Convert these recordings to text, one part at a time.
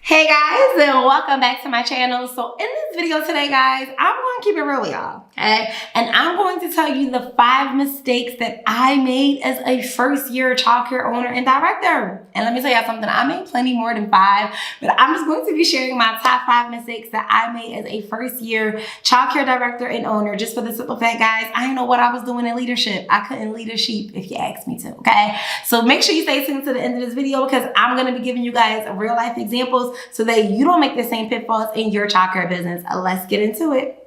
Hey guys, and welcome back to my channel. So in this video today, guys, I'm going to keep it real with y'all, okay? And I'm going to tell you the 5 mistakes that I made as a first-year childcare owner and director. And let me tell y'all something, I made plenty more than 5, but I'm just going to be sharing my top 5 mistakes that I made as a first-year childcare director and owner, just for the simple fact, guys, I didn't know what I was doing in leadership. I couldn't lead a sheep if you asked me to, okay? So make sure you stay tuned to the end of this video because I'm going to be giving you guys real-life examples so that you don't make the same pitfalls in your childcare business. Let's get into it.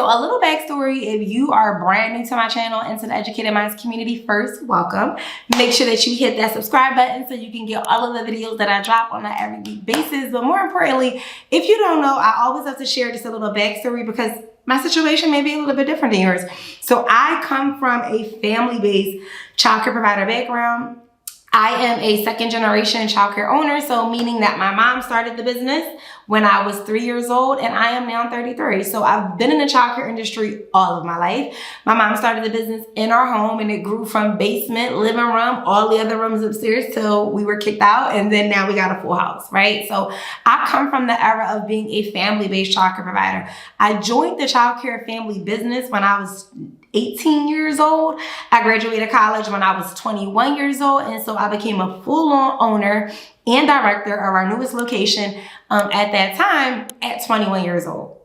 A little backstory, if you are brand new to my channel and to the Educated Minds community, first, welcome. Make sure that you hit that subscribe button so you can get all of the videos that I drop on an every week basis. But more importantly, if you don't know, I always have to share just a little backstory because my situation may be a little bit different than yours. So I come from a family-based childcare provider background. I am a second generation childcare owner, so meaning that my mom started the business when I was 3 years old and I am now 33. So I've been in the childcare industry all of my life. My mom started the business in our home and it grew from basement, living room, all the other rooms upstairs till we were kicked out, and then now we got a full house, right? So I come from the era of being a family-based childcare provider. I joined the childcare family business when I was 18 years old. I graduated college when I was 21 years old, and so I became a full-on owner and director of our newest location at that time at 21 years old.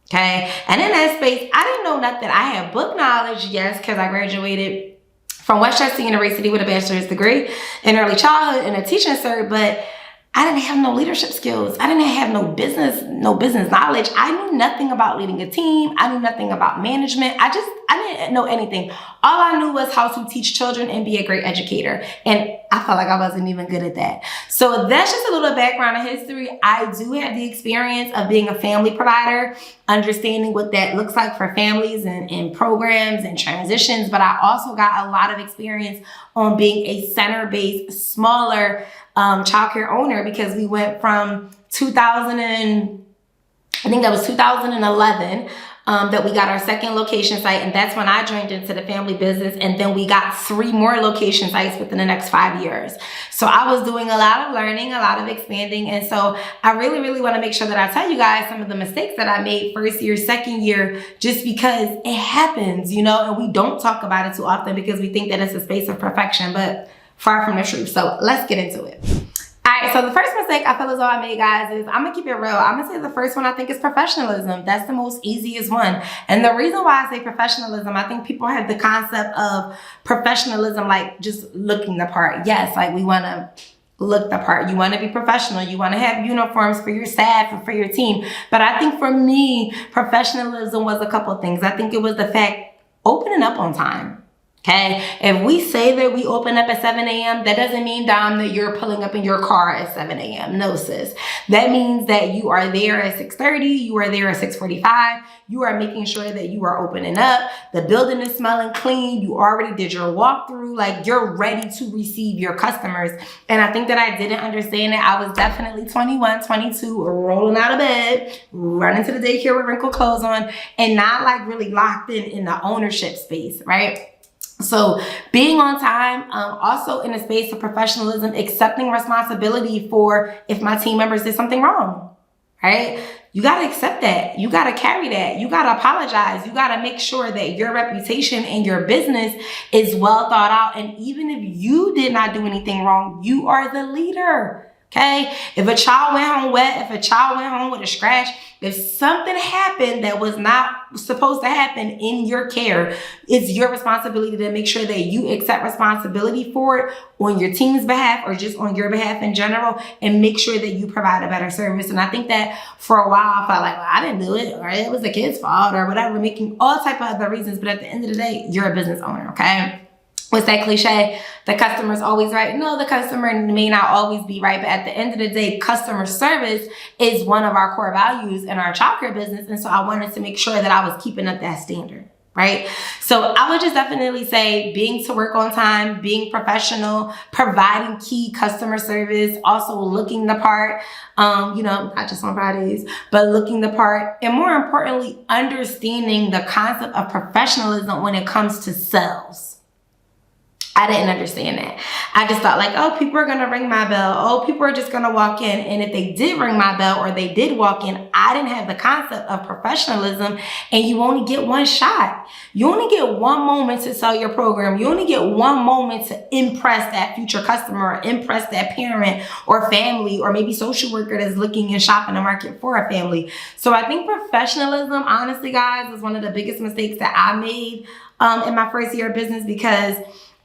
Okay, and in that space, I didn't know nothing. I had book knowledge, yes, because I graduated from Westchester University with a bachelor's degree in early childhood and a teaching cert, but I didn't have no leadership skills. I didn't have no business knowledge. I knew nothing about leading a team. I knew nothing about management. I didn't know anything. All I knew was how to teach children and be a great educator. And I felt like I wasn't even good at that. So that's just a little background of history. I do have the experience of being a family provider, understanding what that looks like for families and programs and transitions. But I also got a lot of experience on being a center-based, smaller childcare owner, because we went from 2011 that we got our second location site, and that's when I joined into the family business, and then we got 3 more location sites within the next 5 years. So I was doing a lot of learning, a lot of expanding, and so I really want to make sure that I tell you guys some of the mistakes that I made first year, second year, just because it happens, you know, and we don't talk about it too often because we think that it's a space of perfection, but far from the truth. So let's get into it. All right, so the first mistake I feel as though I made, guys, is I'm gonna keep it real. I'm gonna say the first one I think is professionalism. That's the most easiest one. And the reason why I say professionalism, I think people have the concept of professionalism like just looking the part. Yes, like we wanna look the part. You wanna be professional. You wanna have uniforms for your staff and for your team. But I think for me, professionalism was a couple things. I think it was the fact opening up on time. Okay, if we say that we open up at 7 a.m., that doesn't mean, Dom, that you're pulling up in your car at 7 a.m. No, sis. That means that you are there at 6:30, you are there at 6:45, you are making sure that you are opening up, the building is smelling clean, you already did your walkthrough, like you're ready to receive your customers. And I think that I didn't understand it. I was definitely 21, 22, rolling out of bed, running to the daycare with wrinkled clothes on, and not like really locked in the ownership space, right? So being on time, also in a space of professionalism, accepting responsibility for if my team members did something wrong, right? You got to accept that. You got to carry that. You got to apologize. You got to make sure that your reputation and your business is well thought out. And even if you did not do anything wrong, you are the leader. Okay, if a child went home wet, if a child went home with a scratch, if something happened that was not supposed to happen in your care, it's your responsibility to make sure that you accept responsibility for it on your team's behalf or just on your behalf in general, and make sure that you provide a better service. And I think that for a while I felt like, well, I didn't do it, or it was the kid's fault or whatever, making all type of other reasons. But at the end of the day, you're a business owner, okay? What's that cliche? The customer's always right. No, the customer may not always be right, but at the end of the day, customer service is one of our core values in our childcare business. And so I wanted to make sure that I was keeping up that standard. right? So I would just definitely say being to work on time, being professional, providing key customer service, also looking the part, not just on Fridays, but looking the part, and more importantly, understanding the concept of professionalism when it comes to sales. I didn't understand that. I just thought like, oh, people are going to ring my bell. Oh, people are just going to walk in. And if they did ring my bell or they did walk in, I didn't have the concept of professionalism, and you only get one shot. You only get one moment to sell your program. You only get one moment to impress that future customer, or impress that parent or family, or maybe social worker that's looking and shopping the market for a family. So I think professionalism, honestly, guys, is one of the biggest mistakes that I made in my first year of business, because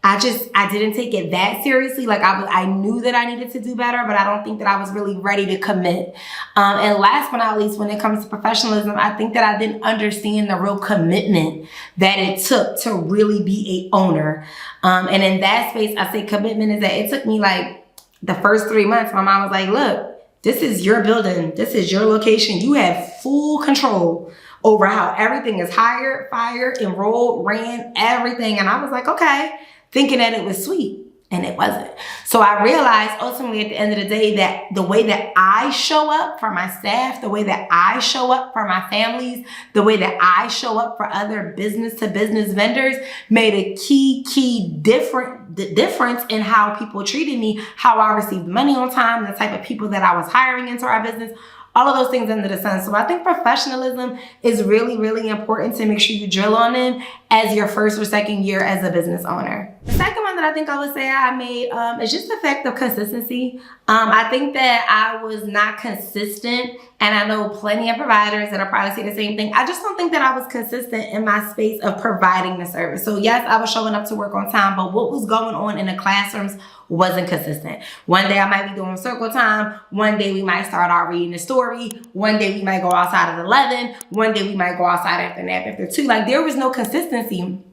I didn't take it that seriously. Like I knew that I needed to do better, but I don't think that I was really ready to commit. And last but not least, when it comes to professionalism, I think that I didn't understand the real commitment that it took to really be a owner. And in that space, I say commitment is that it took me like the first 3 months. My mom was like, look, this is your building. This is your location. You have full control over how everything is hired, fired, enrolled, ran, everything. And I was like, okay, thinking that it was sweet, and it wasn't. So I realized ultimately at the end of the day that the way that I show up for my staff, the way that I show up for my families, the way that I show up for other business to business vendors made a key difference in how people treated me, how I received money on time, the type of people that I was hiring into our business, all of those things under the sun. So I think professionalism is really, really important to make sure you drill on in as your first or second year as a business owner. The second one that I think I would say I made is just the fact of consistency. I think that I was not consistent, and I know plenty of providers that will probably say the same thing. I just don't think that I was consistent in my space of providing the service. So yes, I was showing up to work on time, but what was going on in the classrooms wasn't consistent. One day I might be doing circle time. One day we might start out reading the story. One day we might go outside at 11. One day we might go outside after nap after 2. Like there was no consistency.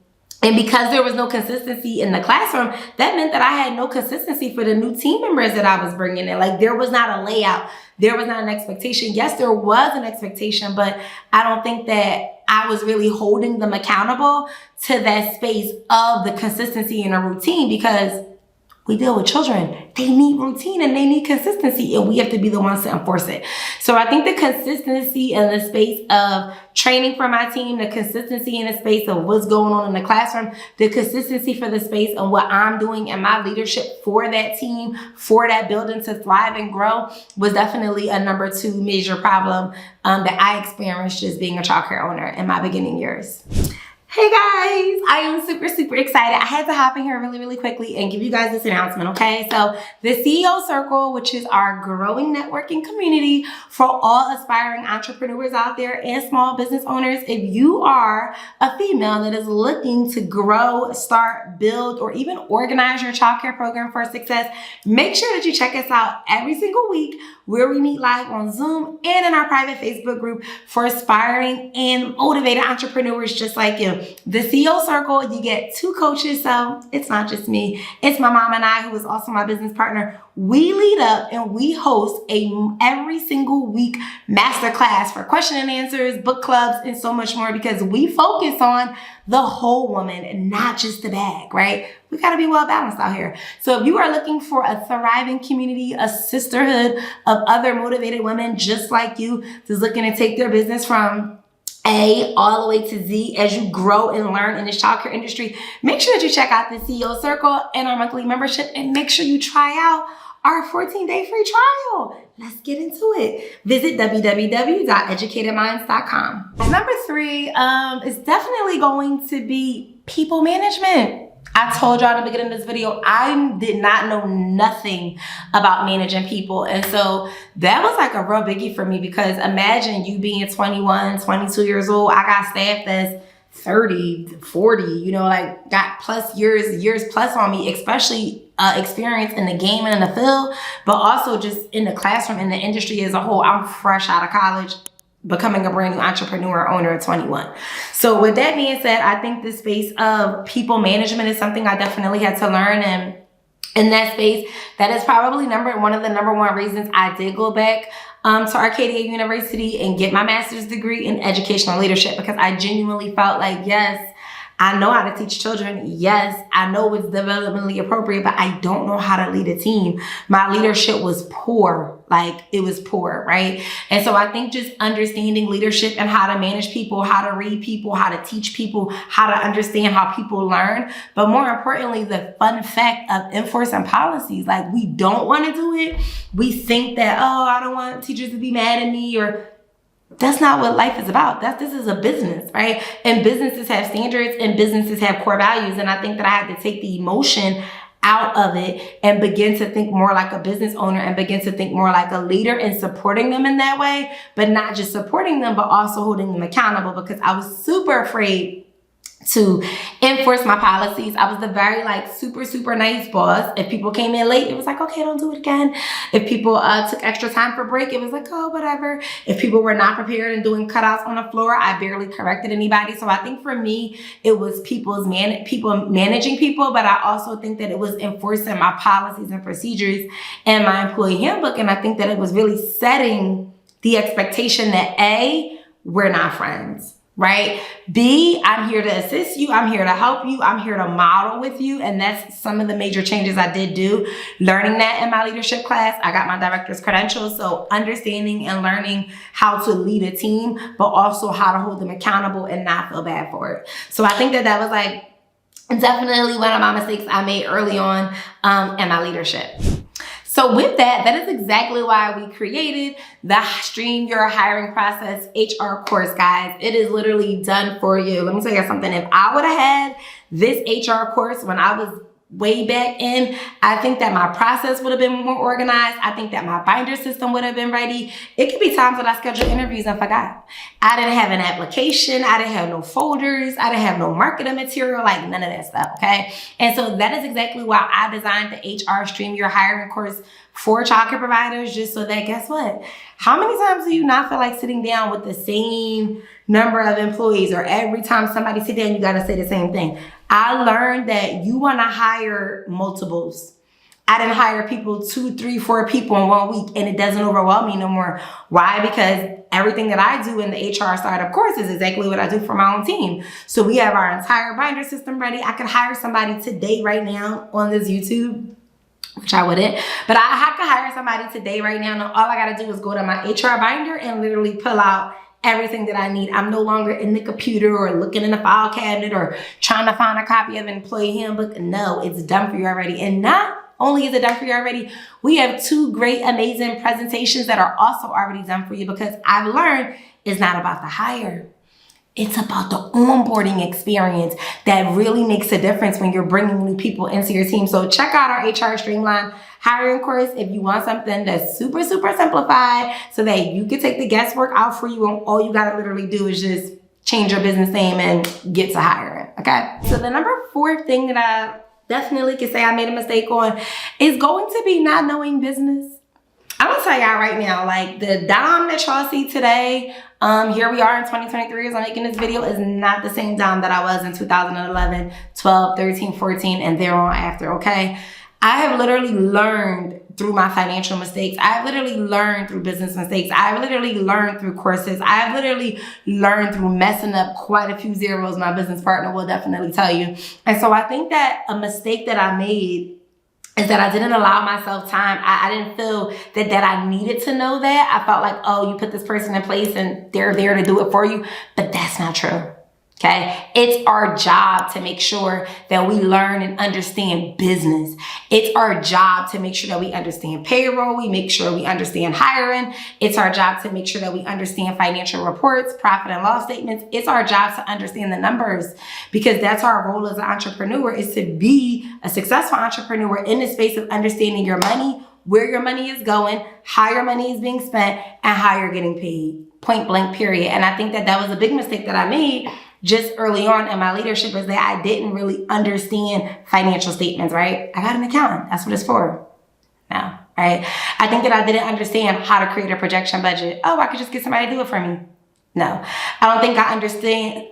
And because there was no consistency in the classroom, that meant that I had no consistency for the new team members that I was bringing in. Like there was not a layout. There was not an expectation. Yes, there was an expectation, but I don't think that I was really holding them accountable to that space of the consistency and a routine, because we deal with children. They need routine and they need consistency, and we have to be the ones to enforce it. So I think the consistency in the space of training for my team, the consistency in the space of what's going on in the classroom, the consistency for the space of what I'm doing and my leadership for that team, for that building to thrive and grow, was definitely a number 2 major problem that I experienced just being a childcare owner in my beginning years. Hey guys, I am super excited. I had to hop in here really quickly and give you guys this announcement, okay? So the CEO Circle, which is our growing networking community for all aspiring entrepreneurs out there and small business owners. If you are a female that is looking to grow, start, build, or even organize your childcare program for success, make sure that you check us out every single week, where we meet live on Zoom and in our private Facebook group for aspiring and motivated entrepreneurs just like you. The CEO Circle, you get 2 coaches, so it's not just me. It's my mom and I, who is also my business partner. We lead up and we host every single week masterclass for question and answers, book clubs, and so much more, because we focus on the whole woman and not just the bag, right? We got to be well balanced out here. So if you are looking for a thriving community, a sisterhood of other motivated women just like you, just looking to take their business from A all the way to Z as you grow and learn in this childcare industry, make sure that you check out the CEO Circle and our monthly membership, and make sure you try out our 14-day free trial. Let's get into it. Visit www.educatedminds.com. Number 3 is definitely going to be people management. I told y'all at the beginning of this video, I did not know nothing about managing people. And so that was like a real biggie for me, because imagine you being 21, 22 years old. I got staff that's 30, 40, like got years plus on me, especially experience in the game and in the field, but also just in the classroom, in the industry as a whole. I'm fresh out of college, becoming a brand new entrepreneur owner at 21. So with that being said, I think the space of people management is something I definitely had to learn. And in that space. That is probably one of the number one reasons I did go back to Arcadia University and get my master's degree in educational leadership, because I genuinely felt like, yes, I know how to teach children. Yes, I know it's developmentally appropriate, but I don't know how to lead a team. My leadership was poor. Like, it was poor, right? And so I think just understanding leadership and how to manage people, how to read people, how to teach people, how to understand how people learn. But more importantly, the fun fact of enforcing policies. Like, we don't want to do it. We think that, oh, I don't want teachers to be mad at me, or that's not what life is about. This is a business, right? And businesses have standards and businesses have core values. And I think that I had to take the emotion out of it and begin to think more like a business owner and begin to think more like a leader and supporting them in that way, but not just supporting them, but also holding them accountable, because I was super afraid to enforce my policies. I was the very super nice boss. If people came in late, it was like, okay, don't do it again. If people took extra time for break, it was like, oh, whatever. If people were not prepared and doing cutouts on the floor, I barely corrected anybody. So I think for me, it was people managing people, but I also think that it was enforcing my policies and procedures and my employee handbook. And I think that it was really setting the expectation that A, we're not friends. Right? B, I'm here to assist you. I'm here to help you. I'm here to model with you. And that's some of the major changes I did do. Learning that in my leadership class, I got my director's credentials. So understanding and learning how to lead a team, but also how to hold them accountable and not feel bad for it. So I think that was like definitely one of my mistakes I made early on in my leadership. So with that is exactly why we created the Stream Your Hiring Process HR course, guys. It is literally done for you. Let me tell you something. If I would have had this HR course when I was way back in, I think that my process would have been more organized. I think that my binder system would have been ready. It could be times when I scheduled interviews and forgot. I didn't have an application. I didn't have no folders. I didn't have no marketing material, like none of that stuff, okay? And so that is exactly why I designed the HR Stream Your Hiring course for childcare providers, just so that, guess what? How many times do you not feel like sitting down with the same number of employees, or every time somebody sit down, you got to say the same thing? I learned that you want to hire multiples. I didn't hire people 2, 3, 4 people in 1 week, and it doesn't overwhelm me no more. Why? Because everything that I do in the HR startup course is exactly what I do for my own team. So we have our entire binder system ready. I could hire somebody today, right now, on this YouTube, which I wouldn't, but I could hire somebody today, right now, and all I got to do is go to my HR binder and literally pull out everything that I need. I'm no longer in the computer or looking in the file cabinet or trying to find a copy of an employee handbook. No, it's done for you already. And not only is it done for you already, we have 2 great, amazing presentations that are also already done for you, because I've learned it's not about the hire. It's about the onboarding experience that really makes a difference when you're bringing new people into your team. So check out our HR Streamline hiring course if you want something that's super simplified, so that you can take the guesswork out for you, and all you got to literally do is just change your business name and get to hiring, okay? So the number 4 thing that I definitely can say I made a mistake on is going to be not knowing business. I'm gonna tell y'all right now, like, the Dom that y'all see today, here we are in 2023 as I'm making this video, is not the same Dom that I was in 2011, 12, 13, 14, and thereon after, okay? I have literally learned through my financial mistakes. I've literally learned through business mistakes. I've literally learned through courses. I've literally learned through messing up quite a few zeros. My business partner will definitely tell you. And so I think that a mistake that I made is that I didn't allow myself time. I didn't feel that I needed to know that. I felt like, oh, you put this person in place and they're there to do it for you. But that's not true. Okay, it's our job to make sure that we learn and understand business. It's our job to make sure that we understand payroll. We make sure we understand hiring. It's our job to make sure that we understand financial reports, profit and loss statements. It's our job to understand the numbers, because that's our role as an entrepreneur, is to be a successful entrepreneur in the space of understanding your money, where your money is going, how your money is being spent, and how you're getting paid. Point blank, period. And I think that was a big mistake that I made just early on in my leadership, is that I didn't really understand financial statements, right? I got an accountant. That's what it's for. No, right? I think that I didn't understand how to create a projection budget. Oh, I could just get somebody to do it for me. No, I don't think I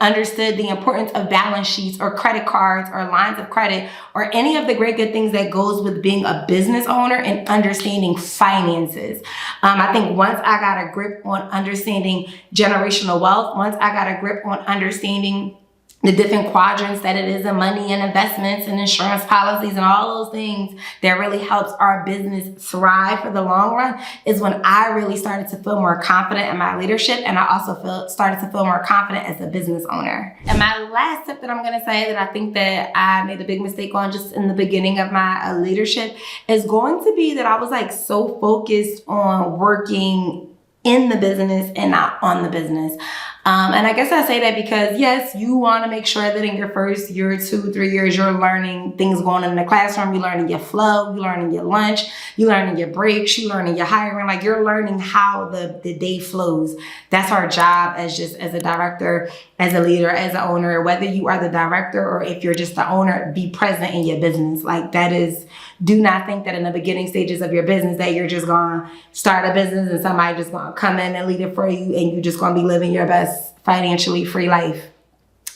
understood the importance of balance sheets or credit cards or lines of credit or any of the great good things that goes with being a business owner and understanding finances. I think once I got a grip on understanding generational wealth, once I got a grip on understanding the different quadrants that it is in money and investments and insurance policies and all those things that really helps our business thrive for the long run, is when I really started to feel more confident in my leadership, and I also started to feel more confident as a business owner. And my last tip that I'm gonna say that I think that I made a big mistake on just in the beginning of my leadership is going to be that I was like so focused on working in the business and not on the business. And I guess I say that because yes, you want to make sure that in your first year, 2, 3 years, you're learning things going on in the classroom. You're learning your flow, you're learning your lunch, you're learning your breaks, you're learning your hiring. Like you're learning how the day flows. That's our job as a director, as a leader, as an owner, whether you are the director or if you're just the owner, be present in your business. Like that is, do not think that in the beginning stages of your business that you're just going to start a business and somebody just going to come in and lead it for you and you're just going to be living your best financially free life.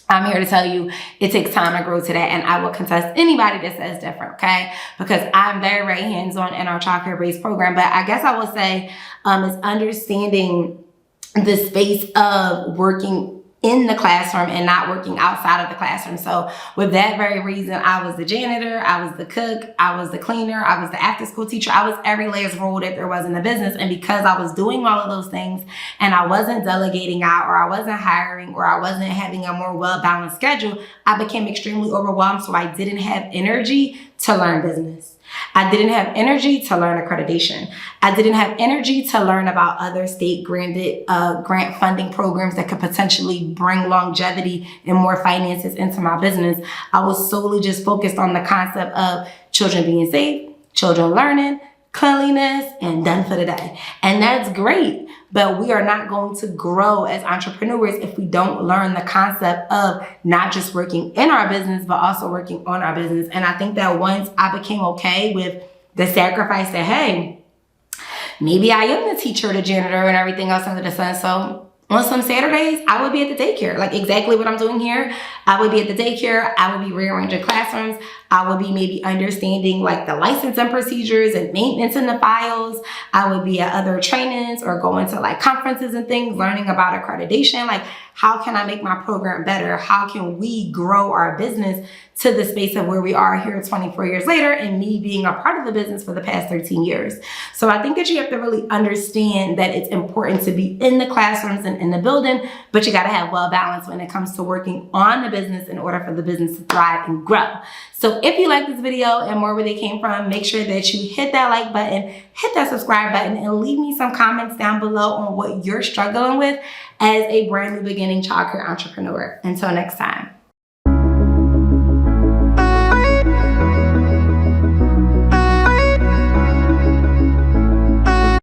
I'm here to tell you it takes time to grow to that, and I will contest anybody that says different, okay? Because I'm very, very hands-on in our childcare based program. But I guess I will say is understanding the space of working in the classroom and not working outside of the classroom. So with that very reason, I was the janitor, I was the cook, I was the cleaner, I was the after school teacher. I was every layer's role that there was in the business. And because I was doing all of those things and I wasn't delegating out or I wasn't hiring or I wasn't having a more well-balanced schedule, I became extremely overwhelmed. So I didn't have energy to learn business. I didn't have energy to learn accreditation. I didn't have energy to learn about other state-granted grant funding programs that could potentially bring longevity and more finances into my business. I was solely just focused on the concept of children being safe, children learning, cleanliness, and done for the day. And that's great, but we are not going to grow as entrepreneurs if we don't learn the concept of not just working in our business, but also working on our business. And I think that once I became okay with the sacrifice that, hey, maybe I am the teacher, the janitor, and everything else under the sun. So on some Saturdays, I would be at the daycare, like exactly what I'm doing here. I would be at the daycare. I would be rearranging classrooms. I would be maybe understanding like the licensing procedures and maintenance in the files. I would be at other trainings or going to like conferences and things, learning about accreditation. Like, how can I make my program better? How can we grow our business to the space of where we are here 24 years later, and me being a part of the business for the past 13 years. So I think that you have to really understand that it's important to be in the classrooms and in the building, but you got to have well balance when it comes to working on the business in order for the business to thrive and grow. So if you like this video and more where they came from, make sure that you hit that like button, hit that subscribe button, and leave me some comments down below on what you're struggling with as a brand new beginning childcare entrepreneur. Until next time.